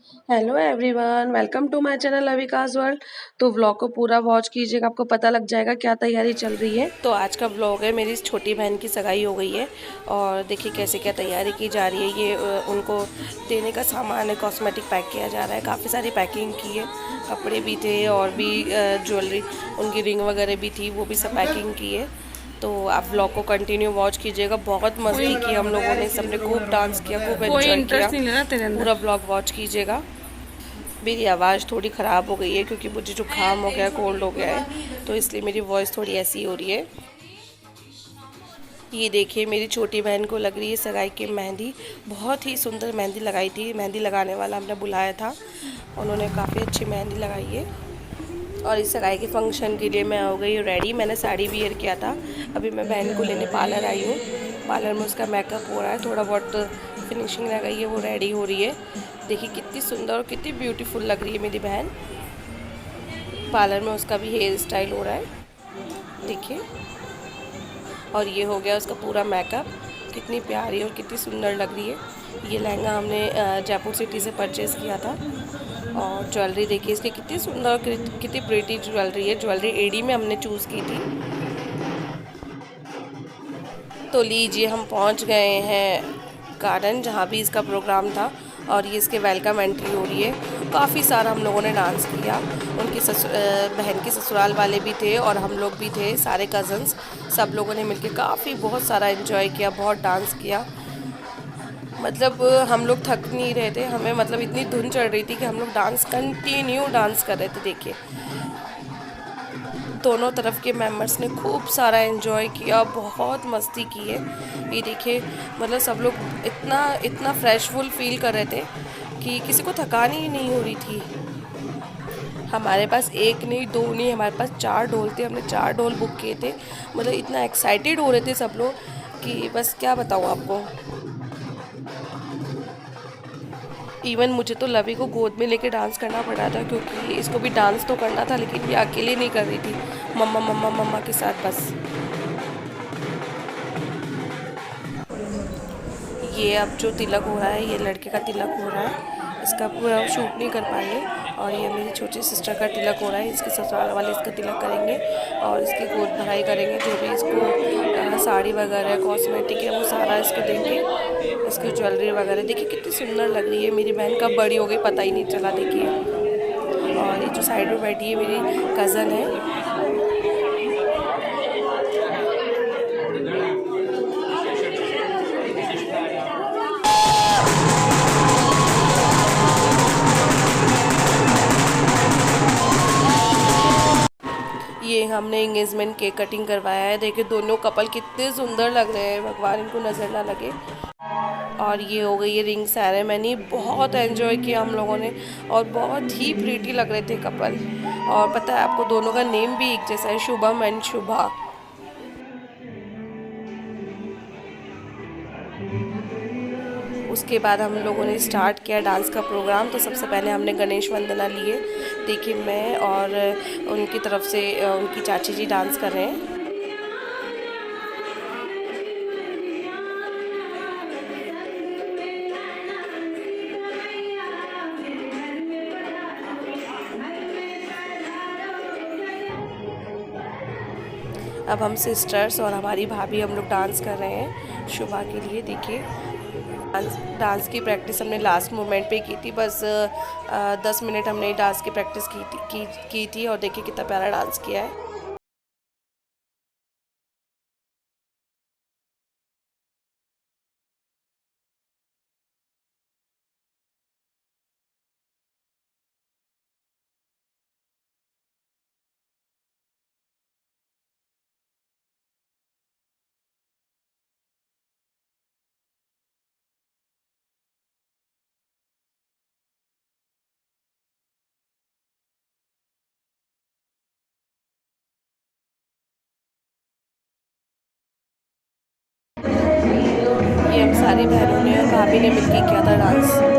Hello everyone, welcome to my channel Avikas world. तो vlog को पूरा वॉच कीजिएगा, आपको पता लग जाएगा क्या तैयारी चल रही है। तो आज का व्लॉग है, मेरी छोटी बहन की सगाई हो गई है और देखिए कैसे क्या तैयारी की जा रही है। ये उनको देने का सामान है, कॉस्मेटिक पैक किया जा रहा है। काफ़ी सारी पैकिंग की है, कपड़े भी थे और भी ज्वेलरी, उनकी रिंग वगैरह भी थी, वो भी सब पैकिंग की है। तो आप व्लॉग को कंटिन्यू वॉच कीजिएगा। बहुत मस्ती की हम लोगों ने, सबने खूब डांस किया, खूब एंजॉय किया। पूरा व्लॉग वॉच कीजिएगा। मेरी आवाज़ थोड़ी ख़राब हो गई है क्योंकि मुझे जुकाम हो गया, कोल्ड हो गया है, तो इसलिए मेरी वॉइस थोड़ी ऐसी हो रही है। ये देखिए मेरी छोटी बहन को लग रही है सगाई की मेहंदी। बहुत ही सुंदर मेहंदी लगाई थी। मेहंदी लगाने वाला हमने बुलाया था, उन्होंने काफ़ी अच्छी मेहंदी लगाई है। और इस सगाई के फंक्शन के लिए मैं हो गई रेडी। मैंने साड़ी वियर किया था। अभी मैं बहन को लेने पार्लर आई हूँ। पार्लर में उसका मेकअप हो रहा है, थोड़ा बहुत फिनिशिंग रह गई है, वो रेडी हो रही है। देखिए कितनी सुंदर और कितनी ब्यूटीफुल लग रही है मेरी बहन। पार्लर में उसका भी हेयर स्टाइल हो रहा है, देखिए। और ये हो गया उसका पूरा मेकअप। कितनी प्यारी और कितनी सुंदर लग रही है। ये लहंगा हमने जयपुर सिटी से परचेज़ किया था। और ज्वेलरी देखिए इसकी कितनी सुंदर, कितनी प्रीटी ज्वेलरी है। ज्वेलरी एडी में हमने चूज़ की थी। तो लीजिए हम पहुंच गए हैं गार्डन जहां भी इसका प्रोग्राम था, और ये इसके वेलकम एंट्री हो रही है। काफ़ी सारा हम लोगों ने डांस किया। उनकी बहन के ससुराल वाले भी थे और हम लोग भी थे, सारे कज़न्स। सब लोगों ने मिलके काफ़ी बहुत सारा एंजॉय किया, बहुत डांस किया। मतलब हम लोग थक नहीं रहे थे, हमें मतलब इतनी धुन चढ़ रही थी कि हम लोग डांस कंटिन्यू डांस कर रहे थे। देखिए दोनों तरफ के मेंबर्स ने खूब सारा एंजॉय किया, बहुत मस्ती की है। ये देखिए मतलब सब लोग इतना इतना फ्रेशफुल फील कर रहे थे कि किसी को थकान ही नहीं हो रही थी। हमारे पास एक नहीं, दो नहीं, हमारे पास 4 ढोल थे। हमने 4 ढोल बुक किए थे। मतलब इतना एक्साइटेड हो रहे थे सब लोग कि बस क्या बताऊँ आपको। इवन मुझे तो लवी को गोद में लेके डांस करना पड़ा था, क्योंकि इसको भी डांस तो करना था, लेकिन ये अकेले नहीं कर रही थी, मम्मा मम्मा मम्मा के साथ बस। ये अब जो तिलक हो रहा है, ये लड़के का तिलक हो रहा है। इसका पूरा शूट नहीं कर पाएंगे। और ये मेरी छोटी सिस्टर का तिलक हो रहा है। इसके ससुराल वाले इसका तिलक करेंगे और इसकी गोद भराई करेंगे। जो भी इसको साड़ी वगैरह कॉस्मेटिक है वो सारा इसको देंगे। इसकी ज्वेलरी वगैरह देखिए कितनी सुंदर लग रही है। मेरी बहन कब बड़ी हो गई पता ही नहीं चला, देखिए। और ये जो साइड में बैठी है मेरी कज़न है। ये हमने इंगेजमेंट केक कटिंग करवाया है। देखिए दोनों कपल कितने सुंदर लग रहे हैं, भगवान इनको नज़र ना लगे। और ये हो गई है रिंग सेरेमनी। बहुत एंजॉय किया हम लोगों ने और बहुत ही प्रीटी लग रहे थे कपल। और पता है आपको, दोनों का नेम भी एक जैसा है, शुभम एंड शुभा। उसके बाद हम लोगों ने स्टार्ट किया डांस का प्रोग्राम। तो सबसे पहले हमने गणेश वंदना लिए। देखिए मैं और उनकी तरफ से उनकी चाची जी डांस कर रहे हैं। अब हम सिस्टर्स और हमारी भाभी हम लोग डांस कर रहे हैं शुभा के लिए। देखिए डांस की प्रैक्टिस हमने लास्ट मोमेंट पे की थी। बस 10 मिनट हमने डांस की प्रैक्टिस की थी और देखिए कितना प्यारा डांस किया है। ये हम सारी बहनों ने और भाभी ने मिलकर किया था डांस।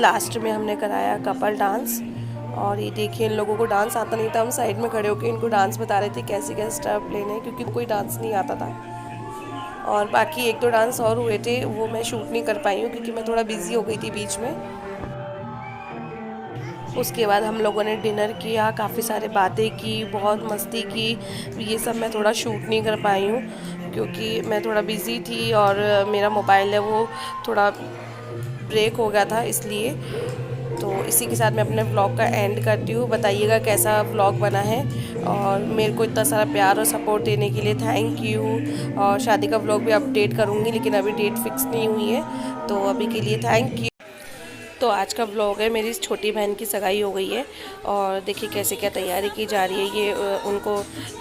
लास्ट में हमने कराया कपल डांस। और ये देखिए, इन लोगों को डांस आता नहीं था, हम साइड में खड़े होकर इनको डांस बता रहे थे कैसे कैसे स्टेप लेने, क्योंकि कोई डांस नहीं आता था। और बाकी एक दो डांस और हुए थे, वो मैं शूट नहीं कर पाई हूँ क्योंकि मैं थोड़ा बिजी हो गई थी बीच में। उसके बाद हम लोगों ने डिनर किया, काफ़ी सारे बातें की, बहुत मस्ती की। ये सब मैं थोड़ा शूट नहीं कर पाई हूँ क्योंकि मैं थोड़ा बिज़ी थी और मेरा मोबाइल है वो थोड़ा ब्रेक हो गया था, इसलिए। तो इसी के साथ मैं अपने व्लॉग का एंड करती हूँ। बताइएगा कैसा व्लॉग बना है, और मेरे को इतना सारा प्यार और सपोर्ट देने के लिए थैंक यू। और शादी का व्लॉग भी अपडेट करूँगी, लेकिन अभी डेट फिक्स नहीं हुई है, तो अभी के लिए थैंक यू। तो आज का व्लॉग है, मेरी छोटी बहन की सगाई हो गई है और देखिए कैसे क्या तैयारी की जा रही है। ये उनको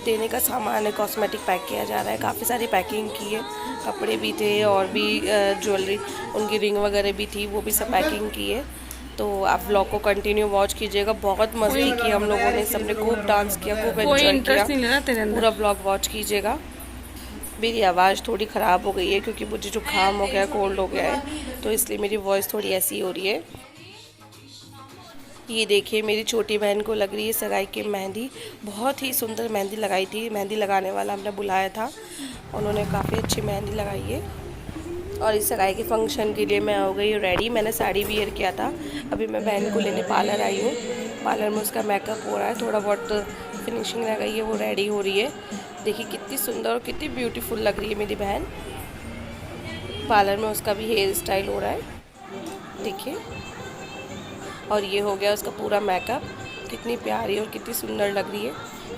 देने का सामान है, कॉस्मेटिक पैक किया जा रहा है, काफ़ी सारी पैकिंग की है, कपड़े भी थे और भी ज्वेलरी, उनकी रिंग वगैरह भी थी, वो भी सब पैकिंग की है। तो आप व्लॉग को कंटिन्यू वॉच कीजिएगा। बहुत मस्ती की हम लोगों ने, सबने खूब डांस किया, खूब एंजॉय किया। पूरा व्लॉग वॉच कीजिएगा। मेरी आवाज़ थोड़ी ख़राब हो गई है क्योंकि मुझे जुकाम हो गया, कोल्ड हो गया है, तो इसलिए मेरी वॉइस थोड़ी ऐसी हो रही है। ये देखिए, मेरी छोटी बहन को लग रही है सगाई की मेहंदी। बहुत ही सुंदर मेहंदी लगाई थी। मेहंदी लगाने वाला हमने बुलाया था, उन्होंने काफ़ी अच्छी मेहंदी लगाई है। और इस सगाई के फंक्शन के लिए मैं हो गई रेडी। मैंने साड़ी वियर किया था। अभी मैं बहन को लेने पार्लर आई हूँ। पार्लर में उसका मेकअप हो रहा है, थोड़ा बहुत फिनिशिंग रह गई है, वो रेडी हो रही है। देखिए कितनी सुंदर और कितनी ब्यूटीफुल लग रही है मेरी बहन। पार्लर में उसका भी हेयर स्टाइल हो रहा है, देखिए। और ये हो गया उसका पूरा मेकअप। कितनी प्यारी और कितनी सुंदर लग रही है।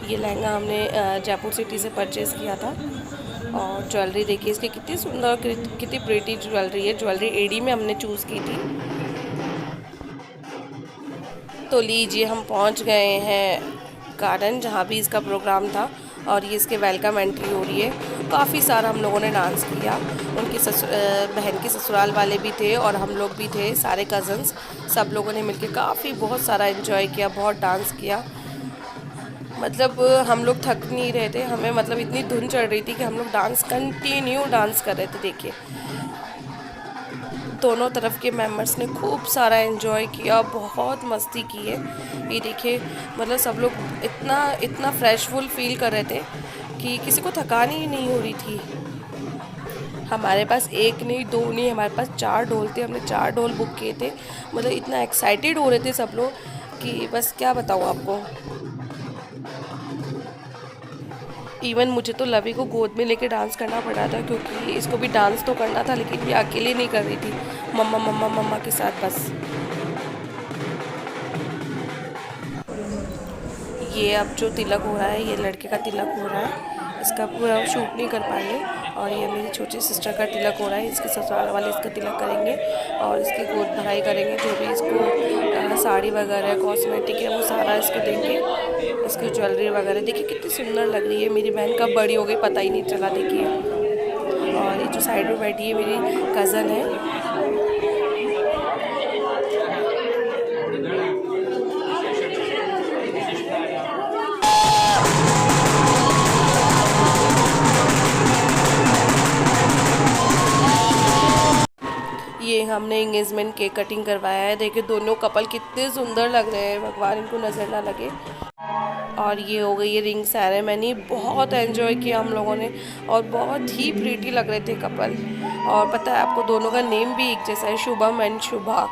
ये लहंगा हमने जयपुर सिटी से परचेज़ किया था। और ज्वेलरी देखिए इसकी कितनी सुंदर और कितनी प्रिटी ज्वेलरी है। ज्वेलरी एडी में हमने चूज़ की थी। तो लीजिए, हम पहुंच गए हैं गार्डन जहां भी इसका प्रोग्राम था, और ये इसके वेलकम एंट्री हो रही है। काफ़ी सारा हम लोगों ने डांस किया। उनकी बहन के ससुराल वाले भी थे और हम लोग भी थे, सारे कज़न्स, सब लोगों ने मिलकर काफ़ी बहुत सारा एंजॉय किया, बहुत डांस किया। मतलब हम लोग थक नहीं रहे थे, हमें मतलब इतनी धुन चढ़ रही थी कि हम लोग डांस कंटिन्यू डांस कर रहे थे। देखिए दोनों तरफ के मेंबर्स ने खूब सारा एंजॉय किया, बहुत मस्ती की है। ये देखिए, मतलब सब लोग इतना इतना फ्रेशफुल फील कर रहे थे कि किसी को थकान ही नहीं हो रही थी। हमारे पास एक नहीं, दो नहीं, हमारे पास 4 ढोल थे, हमने 4 ढोल बुक किए थे। मतलब इतना एक्साइटेड हो रहे थे सब लोग कि बस क्या बताऊँ आपको। इवन मुझे तो लवी को गोद में लेके डांस करना पड़ा था, क्योंकि इसको भी डांस तो करना था, लेकिन ये अकेले नहीं कर रही थी, मम्मा मम्मा मम्मा के साथ बस। ये अब जो तिलक हो रहा है, ये लड़के का तिलक हो रहा है, इसका पूरा शूट नहीं कर पाई हूँ। और ये मेरी छोटी सिस्टर का तिलक हो रहा है, इसके ससुराल वाले इसका तिलक करेंगे और इसकी गोद भराई करेंगे। जो भी इसको साड़ी वगैरह कॉस्मेटिक है वो सारा इसको देंगे, इसकी ज्वेलरी वगैरह। देखिए कितनी सुंदर लग रही है। मेरी बहन कब बड़ी हो गई पता ही नहीं चला, देखिए। और ये जो साइड में बैठी है मेरी कज़न है। ये हमने एंगेजमेंट केक कटिंग करवाया है। देखिए दोनों कपल कितने सुंदर लग रहे हैं, भगवान इनको नज़र ना लगे। और ये हो गई है रिंग सेरेमनी। बहुत एंजॉय किया हम लोगों ने और बहुत ही प्रीटी लग रहे थे कपल। और पता है आपको, दोनों का नेम भी एक जैसा है, शुभम एंड शुभा।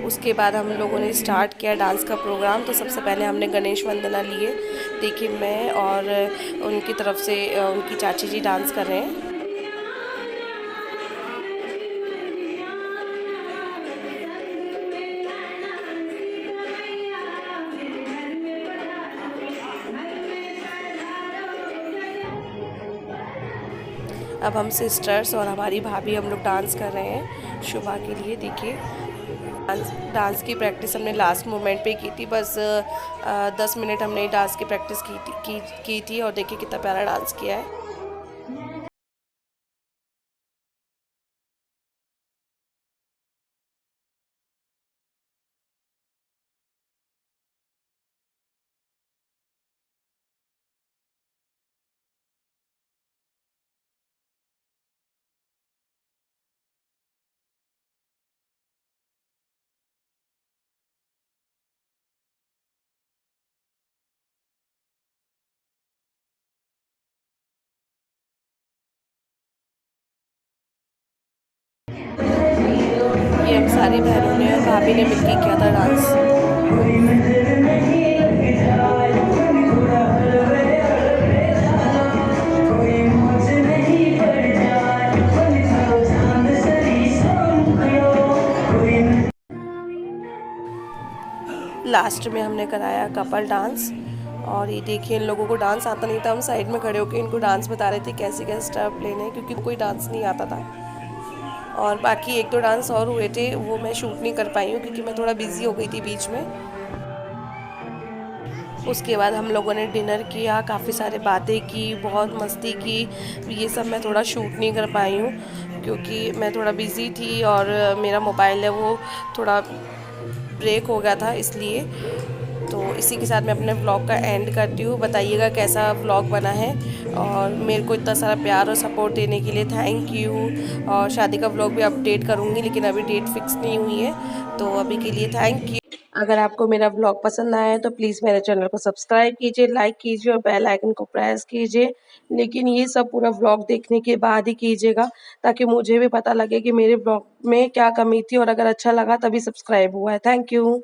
उसके बाद हम लोगों ने स्टार्ट किया डांस का प्रोग्राम। तो सबसे पहले हमने गणेश वंदना लिए। देखिए मैं और उनकी तरफ से उनकी चाची जी डांस कर रहे हैं। अब हम सिस्टर्स और हमारी भाभी हम लोग डांस कर रहे हैं शुभा के लिए। देखिए डांस की प्रैक्टिस हमने लास्ट मोमेंट पे की थी, बस 10 मिनट हमने डांस की प्रैक्टिस की थी और देखिए कितना प्यारा डांस किया है। ये हम सारी बहनों ने और भाभी ने मिलकर किया था डांस। लास्ट में हमने कराया कपल डांस। और ये देखिए, इन लोगों को डांस आता नहीं था, हम साइड में खड़े होकर इनको डांस बता रहे थे कैसे कैसे स्टेप लेने हैं, क्योंकि कोई डांस नहीं आता था। और बाकी एक दो डांस और हुए थे, वो मैं शूट नहीं कर पाई हूँ क्योंकि मैं थोड़ा बिजी हो गई थी बीच में। उसके बाद हम लोगों ने डिनर किया, काफ़ी सारे बातें की, बहुत मस्ती की। ये सब मैं थोड़ा शूट नहीं कर पाई हूँ क्योंकि मैं थोड़ा बिज़ी थी और मेरा मोबाइल है वो थोड़ा ब्रेक हो गया था, इसलिए। तो इसी के साथ मैं अपने व्लॉग का एंड करती हूँ। बताइएगा कैसा व्लॉग बना है, और मेरे को इतना सारा प्यार और सपोर्ट देने के लिए थैंक यू। और शादी का व्लॉग भी अपडेट करूँगी, लेकिन अभी डेट फिक्स नहीं हुई है, तो अभी के लिए थैंक यू। अगर आपको मेरा व्लॉग पसंद आया है तो प्लीज़ मेरे चैनल को सब्सक्राइब कीजिए, लाइक कीजिए और बेल आइकन को प्रेस कीजिए। लेकिन ये सब पूरा व्लॉग देखने के बाद ही कीजिएगा, ताकि मुझे भी पता लगे कि मेरे व्लॉग में क्या कमी थी, और अगर अच्छा लगा तभी सब्सक्राइब हुआ है। Thank you.